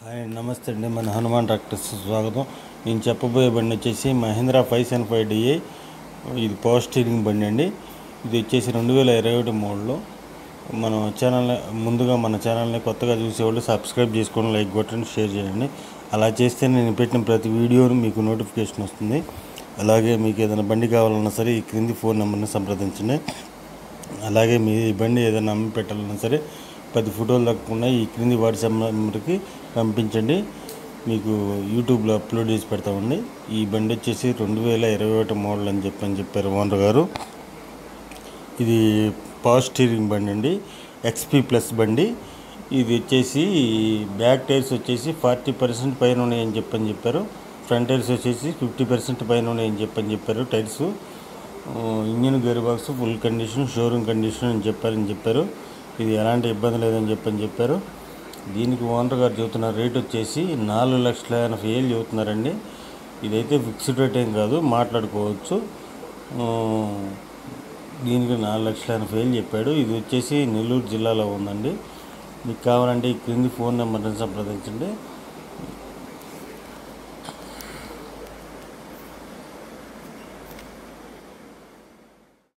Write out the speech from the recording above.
Hi నమస్తే అండి. మన హనుమాన్ ట్రాక్టర్స్ స్వాగతం. నేను చెప్పబోయే బండి వచ్చేసి మహీంద్రా 575DI. ఇది పవర్ స్టీరింగ్ బండి అండి. ఇది వచ్చేసి 2021 మోడల్లో. మన ఛానల్ని కొత్తగా చూసేవాళ్ళు సబ్స్క్రైబ్ చేసుకొని లైక్ కొట్టండి, షేర్ చేయండి. అలా చేస్తే నేను పెట్టిన ప్రతి వీడియోను మీకు నోటిఫికేషన్ వస్తుంది. అలాగే మీకు ఏదైనా బండి కావాలన్నా సరే ఈ క్రింది ఫోన్ నెంబర్ని సంప్రదించండి. అలాగే మీ బండి ఏదైనా అమ్మి పెట్టాలన్నా సరే 10 ఫోటోలు తప్పకుండా ఈ క్రింది వాట్సాప్ నెంబర్కి పంపించండి. మీకు యూట్యూబ్లో అప్లోడ్ చేసి పెడతామండి. ఈ బండి వచ్చేసి 2021 మోడల్ అని చెప్పారు ఓనర్ గారు. ఇది పవర్ స్టీరింగ్ బండి అండి, XP ప్లస్ బండి. ఇది వచ్చేసి బ్యాక్ టైర్స్ వచ్చేసి 40% పైన ఉన్నాయని చెప్పారు. ఫ్రంట్ టైర్స్ వచ్చేసి 50% పైన ఉన్నాయని చెప్పారు. Tyres engine gear box full condition, showroom condition అని చెప్పారు. ఇది ఎలాంటి ఇబ్బంది లేదని చెప్పారు. దీనికి ఓనర్ గారు చెబుతున్న రేట్ వచ్చేసి 4,80,000 చెబుతున్నారండి. ఇదైతే ఫిక్స్డ్ రేట్ ఏం కాదు, మాట్లాడుకోవచ్చు. దీనికి 4,80,000 చెప్పాడు. ఇది వచ్చేసి నెల్లూరు జిల్లాలో ఉందండి. మీకు కావాలంటే ఈ క్రింది ఫోన్ నెంబర్ని సంప్రదించండి.